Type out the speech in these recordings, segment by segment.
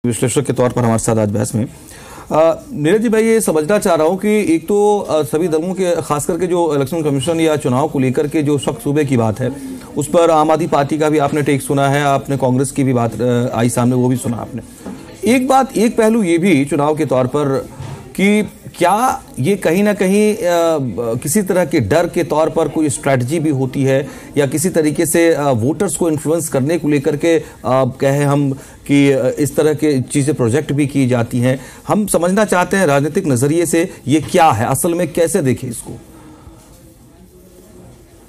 विश्लेषक के तौर पर हमारे साथ आज बहस में नीरज जी, मैं ये समझना चाह रहा हूँ कि एक तो सभी दलों के खास करके जो इलेक्शन कमीशन या चुनाव को लेकर के जो सख्त सूबे की बात है उस पर आम आदमी पार्टी का भी आपने टेक सुना है, आपने कांग्रेस की भी बात आई सामने, वो भी सुना आपने। एक पहलू ये भी चुनाव के तौर पर कि क्या ये कहीं ना कहीं किसी तरह के डर के तौर पर कोई स्ट्रैटेजी भी होती है या किसी तरीके से वोटर्स को इन्फ्लुएंस करने को लेकर के कहें हम कि इस तरह के चीज़ें प्रोजेक्ट भी की जाती हैं। हम समझना चाहते हैं राजनीतिक नजरिए से ये क्या है, असल में कैसे देखें इसको।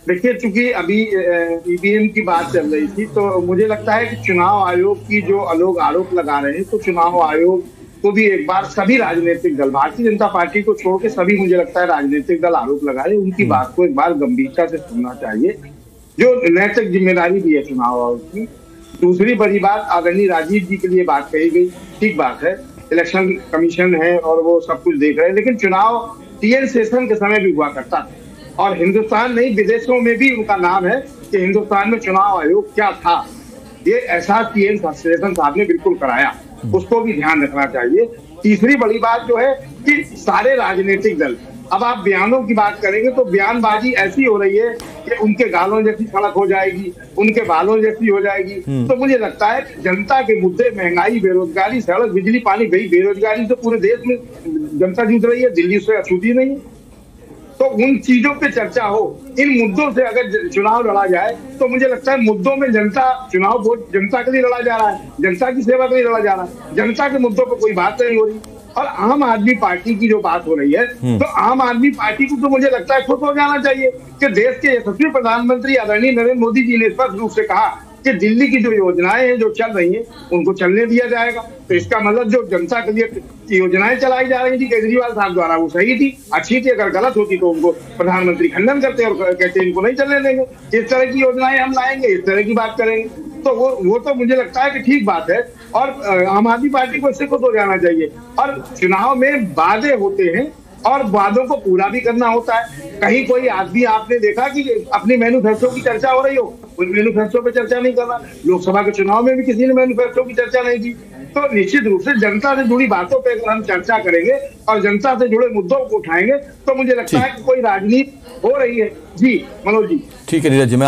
देखिए, चूंकि अभी ईवीएम की बात चल रही थी तो मुझे लगता है कि चुनाव आयोग की जो लोग आरोप लगा रहे हैं, तो चुनाव आयोग को भी एक बार सभी राजनीतिक दल, भारतीय जनता पार्टी को छोड़ के सभी, मुझे लगता है राजनीतिक दल आरोप लगा रहे हैं, उनकी बात को एक बार गंभीरता से सुनना चाहिए। जो नैतिक जिम्मेदारी भी है चुनाव आयोग की। दूसरी बड़ी बात, आदरणीय राजीव जी के लिए बात कही गई, ठीक बात है, इलेक्शन कमीशन है और वो सब कुछ देख रहे हैं, लेकिन चुनाव टीएन सेशन के समय भी हुआ करता था और हिंदुस्तान नहीं विदेशों में भी उनका नाम है कि हिंदुस्तान में चुनाव आयोग क्या था। ये एहसास टीएन सेशन साहब ने बिल्कुल कराया, उसको भी ध्यान रखना चाहिए। तीसरी बड़ी बात जो है कि सारे राजनीतिक दल, अब आप बयानों की बात करेंगे तो बयानबाजी ऐसी हो रही है कि उनके गालों जैसी सड़क हो जाएगी, उनके बालों जैसी हो जाएगी। तो मुझे लगता है कि जनता के मुद्दे, महंगाई, बेरोजगारी, सड़क, बिजली, पानी, भाई बेरोजगारी तो पूरे देश में जनता जूझ रही है, दिल्ली से अछूती नहीं है। तो उन चीजों पे चर्चा हो, इन मुद्दों से अगर चुनाव लड़ा जाए तो मुझे लगता है मुद्दों में जनता, चुनाव वोट जनता के लिए लड़ा जा रहा है, जनता की सेवा के लिए लड़ा जा रहा है, जनता के मुद्दों पर कोई बात नहीं हो रही। और आम आदमी पार्टी की जो बात हो रही है, तो आम आदमी पार्टी को तो मुझे लगता है खुद हो जाना चाहिए कि देश के यशस्वी प्रधानमंत्री आदरणीय नरेंद्र मोदी जी ने स्पष्ट रूप से कहा कि दिल्ली की जो योजनाएं हैं जो चल रही हैं उनको चलने दिया जाएगा। तो इसका मतलब जो जनता के लिए योजनाएं चलाई जा रही थी केजरीवाल साहब द्वारा, वो सही थी, अच्छी थी। अगर गलत होती तो उनको प्रधानमंत्री खंडन करते और कहते इनको नहीं चलने देंगे, इस तरह की योजनाएं हम लाएंगे, इस तरह की बात करेंगे। तो वो तो मुझे लगता है कि ठीक बात है और आम आदमी पार्टी को इससे खुश हो जाना चाहिए। और चुनाव में वादे होते हैं और वादों को पूरा भी करना होता है। कहीं कोई आदमी आपने देखा कि अपनी मैन्युफेस्टो की चर्चा हो रही हो, कोई मैन्युफेस्टो पे चर्चा नहीं कर रहा। लोकसभा के चुनाव में भी किसी ने मैन्युफेस्टो की चर्चा नहीं की। तो निश्चित रूप से जनता से जुड़ी बातों पे अगर हम चर्चा करेंगे और जनता से जुड़े मुद्दों को उठाएंगे तो मुझे लगता है कि कोई राजनीति हो रही है। जी मनोज जी। ठीक है नीरज जी, मैं